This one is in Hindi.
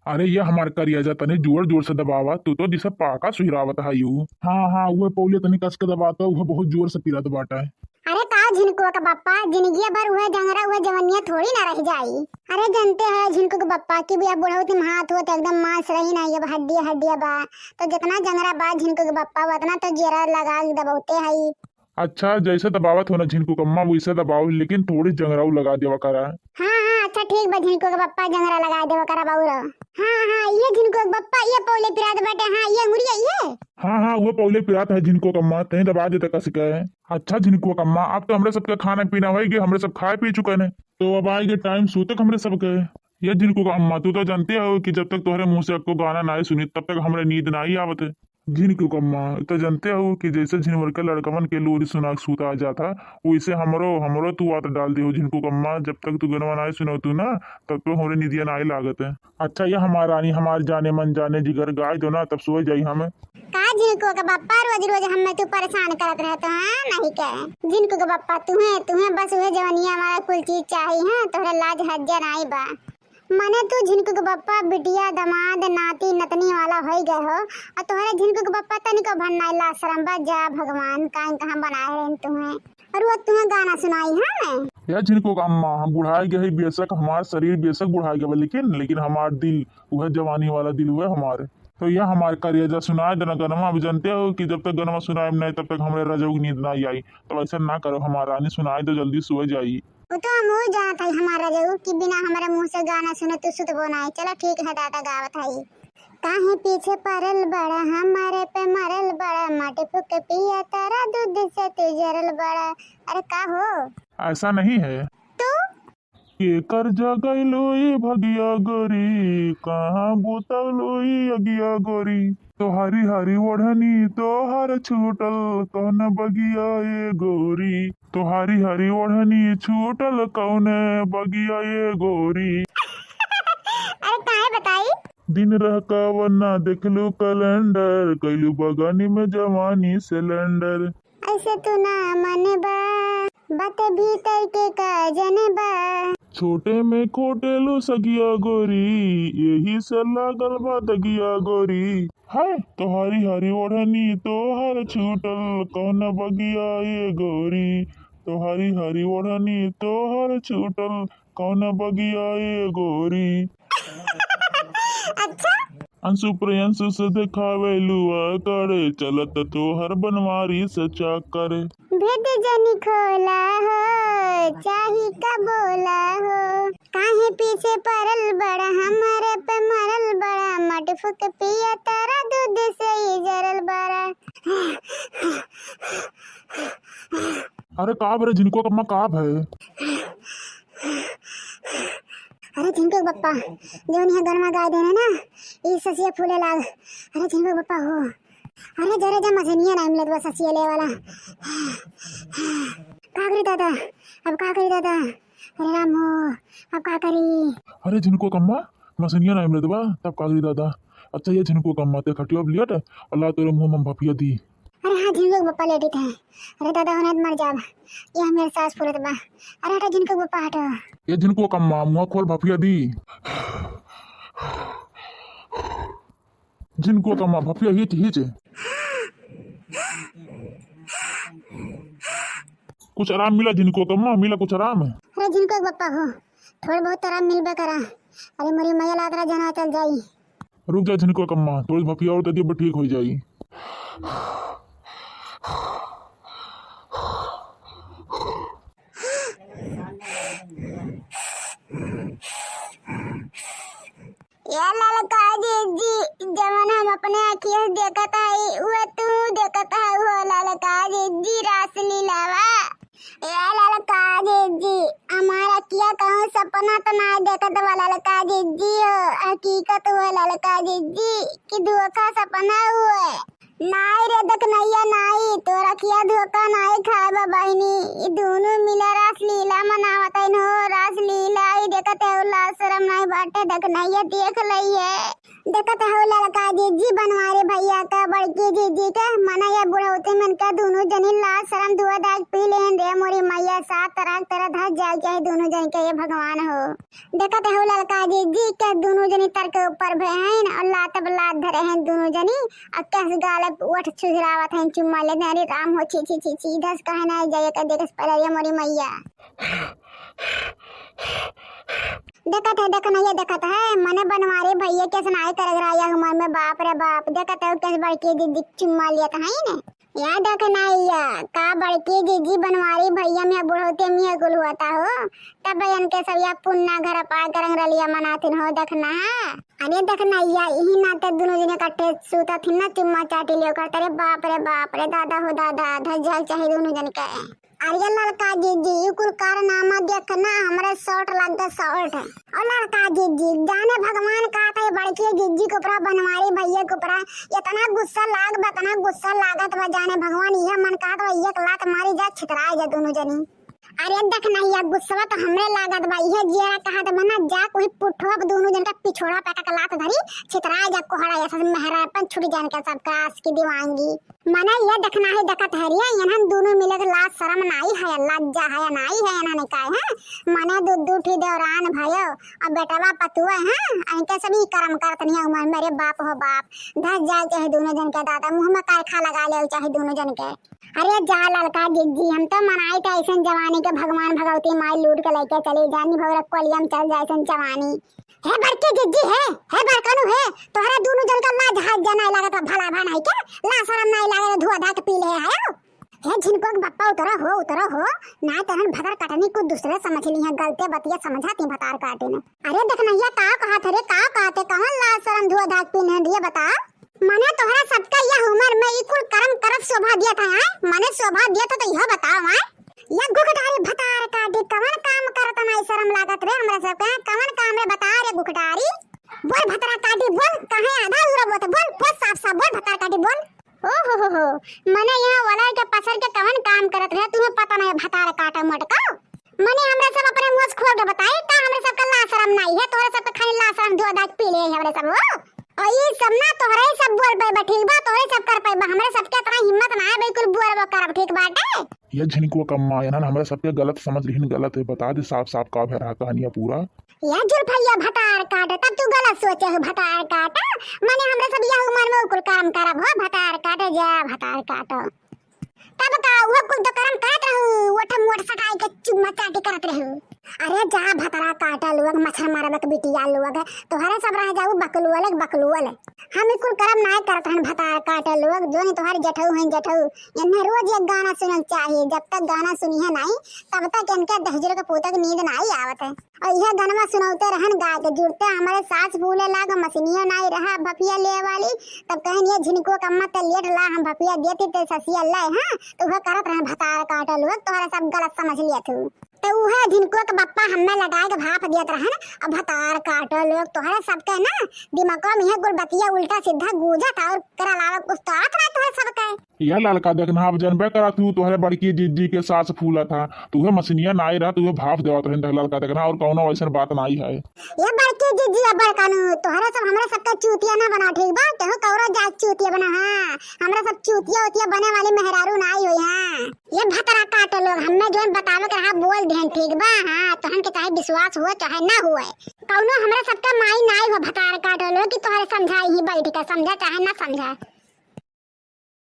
अरे ये हमार करिया तने जोर जोर से दबावा तू तो जिसे पाका सुहिरावत है यू। हाँ हाँ वो पौले तने कस के दबाता वो बहुत जोर से पिरात बाटा है। अरे का झिनको का बप्पा जिंदगी भर हुए जंगरा हुए जवनिया थोड़ी ना रह जाई। अरे जानते हैं झिनको के बप्पा की भी अब बुढ़ऊ तुम हाथ हो तो एकदम मांस रही नहीं अब हड्डी हड्डिया बा। तो जितना जंगरा बा झिनको के बप्पा उतना तो जरा लगा के दबाते है। अच्छा जैसे दबावत हो ना झिनको कम्मा वैसे दबाओ लेकिन थोड़ी जंगराऊ लगा देवा करा। हाँ हाँ अच्छा ठीक बा झिनको के बप्पा जंगरा लगा देवा करा बाउरा। हाँ हाँ ये झिनको के बप्पा ये पौले पिरात बाटे। हाँ ये मुड़िया ये। हाँ हाँ वो पौले पिरात है झिनको कम्मा तही दबा देता कस के। अच्छा झिनको कम्मा अब तो हमरे सबके खाना पीना होएगी हमरे सब खाए पी चुके ने तो अब आएगे टाइम सूते हमरे सबके। ये झिनको कम्मा तू तो जानते हो कि जब तक तुम्हारे मुंह से आपको गाना ना सुनी तब तक हमरे नींद ना ही आवत है। झिनको कम्मा तो जानते हो कि जैसे झिनवर के लड़कवन के लोरी सुना सूता आ जाता वैसे हमरो हमरो तू आत डाल दे हो झिनको कम्मा जब तक तू गनवा ना सुनो तू ना तब तो हमरे निदिया ना ही लागत है। अच्छा ये हमारा रानी हमार जाने मन जाने जिगर गाय दो ना तब सो जाई हमें। का झिनको का बप्पा रोज रोज हमें तू परेशान करत रहता है नहीं के झिनको का बप्पा तुम्हें बस वह जवानिया हमारा कुल चीज चाहिए है तोहरा लाज हज्जा नहीं बा। मने तू झिनको के बप्पा बिटिया दमाद नाती नतनी वाला हो गए हो और तोहरे झिनको के बप्पा तनिको भरना ला शरम बा जा भगवान कहाँ बनाए रहे तुम्हें और वो तुम्हें गाना सुनाई है मैं। यार जिनको अम्मा हम बुढ़ाए गए बेशक हमार शरीर बेशक बुढ़ाए गए लेकिन हमार दिल वह जवानी वाला दिल हुआ हमारे। तो यह हमारे करिएजा सुनाए देना गनमा अब जानते हो कि जब तक गनमा सुनाए नहीं तब तक हमारे रजोग नींद ना आई तो ऐसा ना करो हमारा रानी सुनाए तो जल्दी सो जाई। वो तो हम हो जाना था हमारा जरूर कि बिना हमारे मुंह से गाना सुने तो सुतबो ना है। चलो ठीक है दादा गावत है काहे पीछे परल बड़ा हमारे पे मरल बड़ा माटी फुक पिया तारा दूध से तू जरल बड़ा। अरे का हो ऐसा नहीं है तू के कर जगलोई भगिया गोरी कहाँ बोतलोई अगिया गोरी तो हरी हरी ओढ़नी तो हर छूटल कौन बगिया ये गोरी तो हरी हरी ओढ़नी छूटल कौन बगिया ये गोरी। अरे काहे बताई दिन रह का वरना देखलू कैलेंडर कैलू बगानी में जवानी सिलेंडर। ऐसे तू ना मने बा बात भीतर के का जने बा छोटे में खोटेलू सगिया गोरी यही से लागल बा दगिया गोरी है तो हरी हरी ओढ़नी तो हर छूटल कौन बगिया ये गोरी तो हरी हरी ओढ़नी तो हर छूटल कौन बगिया ये गोरी। अच्छा अंशु प्रियंशु से दिखावे लुआ करे चलत तो हर बनवारी से चाकर भेद जनी खोला हो चाही का बोला हो काहे पीछे परल बड़ा हमारे पे मरल बड़ा मट फुक पिया तारा दूध से ही जरल बड़ा। अरे काब रे जिनको कम्मा काब है। अरे झिनको बप्पा जो यहाँ गरमा गाय देना ना ये ससिया फूले लाग। अरे झिनको बप्पा हो अरे जरा जा मसनिया ना मिलत बस ससिया ले वाला का करी दादा अब का करी दादा। अरे राम हो अब का करी। अरे जिनको कम्मा मसनिया ना मिलत बा तब कागरी दादा। अच्छा ये जिनको कम्मा ते खटिया लियट अल्लाह तेरे मुंह में भफिया दी। अरे हाँ झिनको बप्पा लेटी थे। अरे दादा होने मर जाब ये मेरे सास फूलत बा। अरे हटा झिनको बप्पा हटो ये जिनको कम्मा मुँह खोल भफिया दी। जिनको कम्मा भफिया हिच हिच कुछ आराम मिला जिनको कम्मा मिला कुछ आराम। अरे झिनको बप्पा हो थोड़ा बहुत आराम मिलबे करा। अरे मोरी मैया लादरा जना चल जाई रुक जा जिनको कम्मा थोड़ी भफिया और तबियत ठीक हो जाई। या ललका जी जवन हम अपने आँखियों से देखत है वो तू देखत है वो ललका जी रास लीलावा। या ललका जी हमारा किया कहूँ सपना तो ना देखत हुआ ललका जी हो हकीकत हुआ ललका जी कि धोखा सपना हुआ नाई रे देख नैया नाई तो रखिया धोखा नाई खाए बहिनी ई दोनों मिला रास लीला मनावत है नो रास लीला ई देखत है ला शरम नहीं बाटे देख नैया देख लई है देखत है लड़का जीजी बनवारे भैया का बड़की जीजी का मना ये बुढ़ौती मन का दोनों जनी ला शरम दुआ दाग पी लेन रे मोरी मैया सात तरह धस जाए चाहे दोनों जन के ये भगवान हो देखत है लड़का जीजी के दोनों जनी तर के ऊपर बहन और लात बलात धरे हैं दोनों जनी और कैसे गाल ओठ छुरावत है चुम्मा ले अरे राम हो छी छी छी छी दस कहे ना जाए कर देखस पहले ये मोरी मैया देखत है देखत है मने बनवारे भैया कैसे नाय कर रहा उमर में बाप रे बाप देखत है कैसे बड़की दीदी चुम्मा लिया था है ना या देख नैया का बड़की दीदी बनवारी भैया में बुढ़ोते में गुल होता हो तब बहन के सब या पुन्ना घर पा करंग रलिया मनातिन हो देखना अरे देख नैया यही नाते दोनों जने इकट्ठे सूता थी ना चुम्मा चाटी लियो करते रे बाप रे दादा हो दादा धज्जल चाहे दोनों जन के अरे लड़का जीजी कुल कारनामा देखना हमारे शॉर्ट लगता शॉर्ट और लड़का जीजी जाने भगवान का था बड़की जीजी को ऊपर बनवारी भैया को ऊपर इतना गुस्सा लागत बा जाने भगवान यह मन का तो एक लात मारी जा छितराए जा दोनों जनी अरे देख नहीं यार गुस्सा तो हमरे लागत बा यह जेरा कहा तो बना जा कोई पुठवा दोनों जन का पिछोड़ा पैका का लात धरी छितराए जा कोहड़ा ऐसा मेहरापन छुट जाने का सब कास की दीवांगी मना ये देखना है देखत है रिया यहाँ दोनों मिलकर लाज शर्म नाई है लज्जा है नाई है इन्होंने कहा है मने दूध उठी देवरान भयो और बेटवा पतुआ है इनके सभी कर्म करत नहीं उमर मेरे बाप हो बाप धस जाए चाहे दोनों जन के दादा मुंह में कारखा लगा ले चाहे दोनों जन के अरे जा लड़का जीजी हम तो मनाई था ऐसा जवानी के भगवान भगवती माई लूट के लेके चली जानी भगवत कोलियम चल जाए जवानी है बड़के जिद्दी है बड़कनु है तोहरा दोनों जन का लाज हाथ जना लागत भला भान है क्या ला शरम नहीं लागे धुआ धा के पी ले आयो हे जिनको बप्पा उतरा हो ना तहन भतर कटनी को दूसरे समझ ली है गलते बतिया समझाती भतार काटे ने अरे देख नैया का कहा थे का कहते कौन ला शरम धुआ धा के पीने दिए बता मने तोहरा सबका यह उम्र में इकुल कर्म करत शोभा दिया था मने शोभा दिया था तो यह बताओ या गुखटारी भतार काटे कवन काम करत नहीं शर्म लागत रे हमरा सब के कवन काम रे बता रे गुखटारी बोल भतार काटे बोल कहे आधा उरा बोल साफ बोल भतार काटे बोल हो मने यहाँ वाला के पसर के कवन काम करत रहे तुम्हें पता नहीं भतार काटा मटका मने हमरा सब अपने मुंह खोल के बताए का हमरा सब का ला शरम नहीं है तोरे सब खाली ला शरम धुआ दाग पी ले हमरा सब और ये सब ना तोहरे सब बोल पे ठीक बा तोहरे सब कर पे हमरा सबके इतना हिम्मत ना है बिल्कुल बोल कर ठीक बाटे ये झिनको कम्मा याना हमरा सबके गलत समझ रही गलत है बता दे साफ का रहा कहानियां पूरा या जुल्फैया भतार काटे तब तू गलत सोचे हो भतार काटा माने हमरा सब यह उम्र में कुल काम करब हो भतार काटे जा भतार काटो तब का वो कुल तो कर्म करत रहू ओठ मोट सटाई के चुम्मा चाटी करत रहू अरे जा भतरा काटा लोग मच्छर मारब के बिटिया लोग तोहरे सब रह जाऊ बकलुअल हम कुल कर्म ना करत हन भतार काटे लोग जोनी तोहर जठऊ इन्हें रोज एक गाना सुनल चाहिए जब तक गाना सुनी है नहीं तब तक इनके दहजर के पोतक नींद नहीं आवत है और यह गाना सुनौते रहन गा के जुड़ते हमारे सास फूले लाग मशीनिया नहीं रहा भपिया ले वाली तब कहन ये झिनको कम्मा ते लेट ला हम भपिया देती ते ससिया ला हां तो वह करत रहन भतार काटे लोग तोहरे सब गलत समझ लिया तू तो वह जिनको के बप्पा हमें लगा के भाप दियत रहन अब भतार काटो लोग तोहरे सबके ना दिमाग में गुल बतिया उल्टा सीधा गूंजत और करा लावा कुछ तो आत रहा तोहरे सबके यह लड़का देखना अब जनबे करा तू तोहरे बड़की जीजी के सास फूला था तुहे मशीनिया नाई रहा तुहे भाप देवत रहन लड़का देखना और कौनो ऐसा बात नहीं है ये बड़की जीजी अब बड़कानु तोहरे सब हमरा सबके चूतिया ना बना ठीक बा केहू कौरो जात चूतिया बना हां हमरा सब चूतिया बने वाली मेहरारू नाई होई हां ये भतरा काटो लोग हमें जोन बतावे के रहा बोल देन ठीक बा हां तो हम के चाहे विश्वास हो चाहे ना हुए कौनो हमरा सबका माई नाई हो भतार काटो लोग कि तोहरे समझाई ही बैठ के समझा चाहे ना समझा